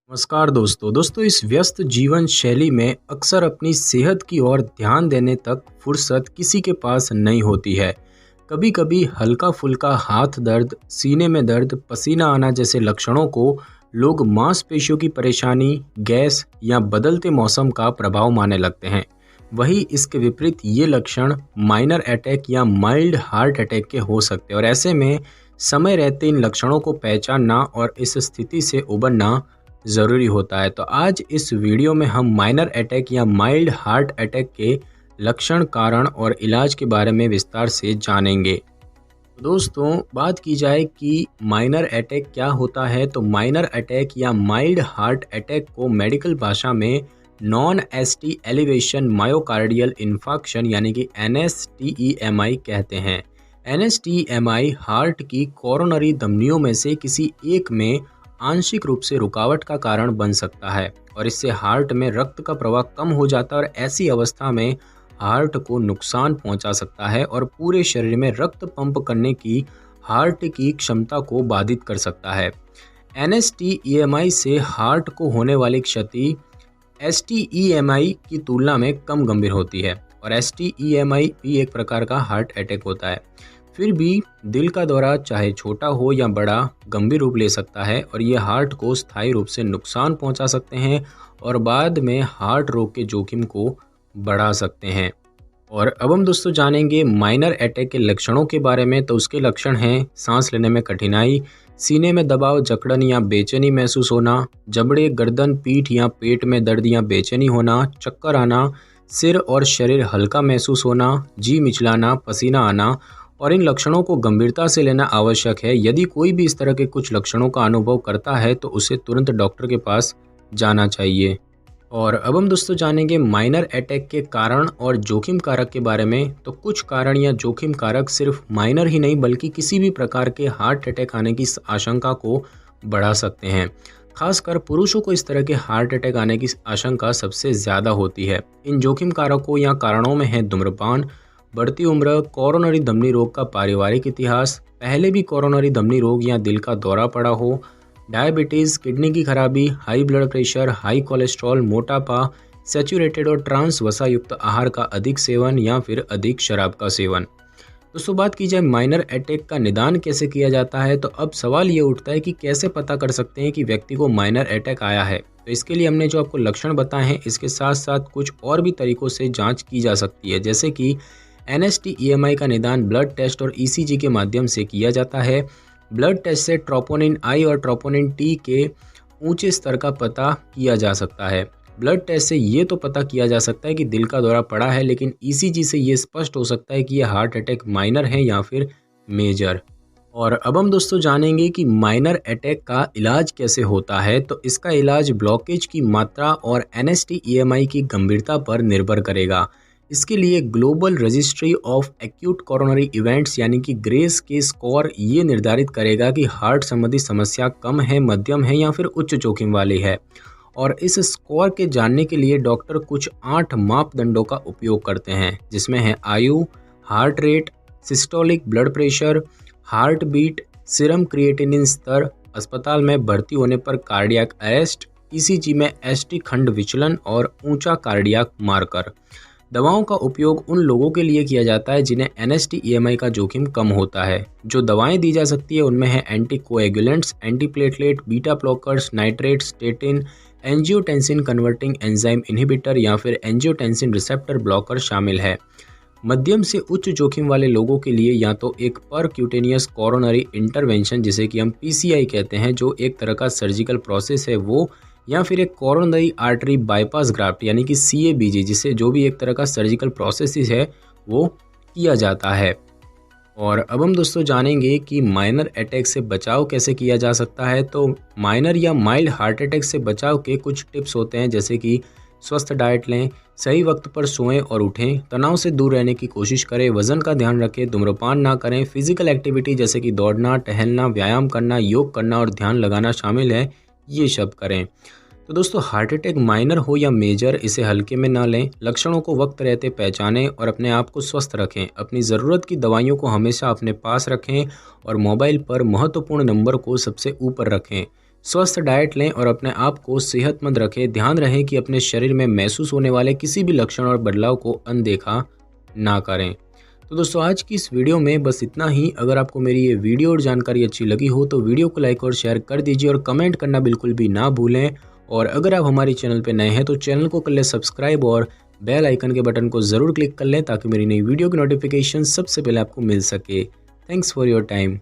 नमस्कार दोस्तों इस व्यस्त जीवन शैली में अक्सर अपनी सेहत की ओर ध्यान देने तक फुर्सत किसी के पास नहीं होती है। कभी कभी हल्का फुल्का हाथ दर्द, सीने में दर्द, पसीना आना जैसे लक्षणों को लोग मांसपेशियों की परेशानी, गैस या बदलते मौसम का प्रभाव मानने लगते हैं। वहीं इसके विपरीत ये लक्षण माइनर अटैक या माइल्ड हार्ट अटैक के हो सकते हैं और ऐसे में समय रहते इन लक्षणों को पहचानना और इस स्थिति से उबरना ज़रूरी होता है। तो आज इस वीडियो में हम माइनर अटैक या माइल्ड हार्ट अटैक के लक्षण, कारण और इलाज के बारे में विस्तार से जानेंगे। तो दोस्तों, बात की जाए कि माइनर अटैक क्या होता है, तो माइनर अटैक या माइल्ड हार्ट अटैक को मेडिकल भाषा में non ST elevation myocardial infarction यानी कि NSTEMI कहते हैं। NSTEMI हार्ट की कोरोनरी धमनियों में से किसी एक में आंशिक रूप से रुकावट का कारण बन सकता है और इससे हार्ट में रक्त का प्रवाह कम हो जाता है और ऐसी अवस्था में हार्ट को नुकसान पहुंचा सकता है और पूरे शरीर में रक्त पंप करने की हार्ट की क्षमता को बाधित कर सकता है। NSTEMI से हार्ट को होने वाली क्षति STEMI की तुलना में कम गंभीर होती है और STEMI भी एक प्रकार का हार्ट अटैक होता है। फिर भी दिल का दौरा चाहे छोटा हो या बड़ा गंभीर रूप ले सकता है और ये हार्ट को स्थायी रूप से नुकसान पहुंचा सकते हैं और बाद में हार्ट रोग के जोखिम को बढ़ा सकते हैं। और अब हम दोस्तों जानेंगे माइनर अटैक के लक्षणों के बारे में। तो उसके लक्षण हैं सांस लेने में कठिनाई, सीने में दबाव, जकड़न या बेचैनी महसूस होना, जबड़े, गर्दन, पीठ या पेट में दर्द या बेचैनी होना, चक्कर आना, सिर और शरीर हल्का महसूस होना, जी मिचलाना, पसीना आना। और इन लक्षणों को गंभीरता से लेना आवश्यक है। यदि कोई भी इस तरह के कुछ लक्षणों का अनुभव करता है तो उसे तुरंत डॉक्टर के पास जाना चाहिए। और अब हम दोस्तों जानेंगे माइनर अटैक के कारण और जोखिम कारक के बारे में। तो कुछ कारण या जोखिम कारक सिर्फ माइनर ही नहीं बल्कि किसी भी प्रकार के हार्ट अटैक आने की आशंका को बढ़ा सकते हैं। खासकर पुरुषों को इस तरह के हार्ट अटैक आने की आशंका सबसे ज़्यादा होती है। इन जोखिम कारकों या कारणों में है धूम्रपान, बढ़ती उम्र, कोरोनरी धमनी रोग का पारिवारिक इतिहास, पहले भी कोरोनरी धमनी रोग या दिल का दौरा पड़ा हो, डायबिटीज़, किडनी की खराबी, high blood pressure, high cholesterol, मोटापा, सैचुरेटेड और ट्रांस वसा युक्त आहार का अधिक सेवन या फिर अधिक शराब का सेवन। दोस्तों, बात की जाए माइनर अटैक का निदान कैसे किया जाता है, तो अब सवाल ये उठता है कि कैसे पता कर सकते हैं कि व्यक्ति को माइनर अटैक आया है। तो इसके लिए हमने जो आपको लक्षण बताए हैं इसके साथ साथ कुछ और भी तरीकों से जाँच की जा सकती है, जैसे कि NSTEMI का निदान ब्लड टेस्ट और ECG के माध्यम से किया जाता है। ब्लड टेस्ट से ट्रोपोनिन I और ट्रोपोनिन T के ऊंचे स्तर का पता किया जा सकता है। ब्लड टेस्ट से ये तो पता किया जा सकता है कि दिल का दौरा पड़ा है, लेकिन ECG से ये स्पष्ट हो सकता है कि यह हार्ट अटैक माइनर है या फिर मेजर। और अब हम दोस्तों जानेंगे कि माइनर अटैक का इलाज कैसे होता है। तो इसका इलाज ब्लॉकेज की मात्रा और NSTEMI की गंभीरता पर निर्भर करेगा। इसके लिए global registry of acute coronary events यानी कि ग्रेस के स्कोर ये निर्धारित करेगा कि हार्ट संबंधी समस्या कम है, मध्यम है या फिर उच्च जोखिम वाली है। और इस स्कोर के जानने के लिए डॉक्टर कुछ 8 मापदंडों का उपयोग करते हैं, जिसमें है आयु, heart rate, systolic blood pressure, heart beat, serum creatinine स्तर, अस्पताल में भर्ती होने पर कार्डियक अरेस्ट, ECG में ST खंड विचलन और ऊंचा कार्डियक मार्कर। दवाओं का उपयोग उन लोगों के लिए किया जाता है जिन्हें NSTEMI का जोखिम कम होता है। जो दवाएं दी जा सकती है उनमें है anticoagulants, antiplatelet, beta blockers, nitrate, statin, angiotensin converting enzyme inhibitor या फिर एंजियोटेंसिन रिसेप्टर ब्लॉकर शामिल है। मध्यम से उच्च जोखिम वाले लोगों के लिए या तो एक परक्यूटेनियस कोरोनरी इंटरवेंशन जिसे कि हम PCI कहते हैं, जो एक तरह का सर्जिकल प्रोसेस है वो, या फिर एक कोरोनरी आर्टरी बाईपास ग्राफ्ट यानी कि CABG, जिसे जो भी एक तरह का सर्जिकल प्रोसेस है वो किया जाता है। और अब हम दोस्तों जानेंगे कि माइनर अटैक से बचाव कैसे किया जा सकता है। तो माइनर या माइल्ड हार्ट अटैक से बचाव के कुछ टिप्स होते हैं, जैसे कि स्वस्थ डाइट लें, सही वक्त पर सोएं और उठें, तनाव से दूर रहने की कोशिश करें, वजन का ध्यान रखें, धूम्रपान ना करें, फिजिकल एक्टिविटी जैसे कि दौड़ना, टहलना, व्यायाम करना, योग करना और ध्यान लगाना शामिल है, ये सब करें। तो दोस्तों, हार्ट अटैक माइनर हो या मेजर, इसे हल्के में ना लें। लक्षणों को वक्त रहते पहचानें और अपने आप को स्वस्थ रखें। अपनी ज़रूरत की दवाइयों को हमेशा अपने पास रखें और मोबाइल पर महत्वपूर्ण नंबर को सबसे ऊपर रखें। स्वस्थ डाइट लें और अपने आप को सेहतमंद रखें। ध्यान रहे कि अपने शरीर में महसूस होने वाले किसी भी लक्षण और बदलाव को अनदेखा ना करें। तो दोस्तों आज की इस वीडियो में बस इतना ही। अगर आपको मेरी ये वीडियो और जानकारी अच्छी लगी हो तो वीडियो को लाइक और शेयर कर दीजिए और कमेंट करना बिल्कुल भी ना भूलें। और अगर आप हमारे चैनल पर नए हैं तो चैनल को कर लें सब्सक्राइब और बेल आइकन के बटन को ज़रूर क्लिक कर लें ताकि मेरी नई वीडियो की नोटिफिकेशन सबसे पहले आपको मिल सके। Thanks for your time.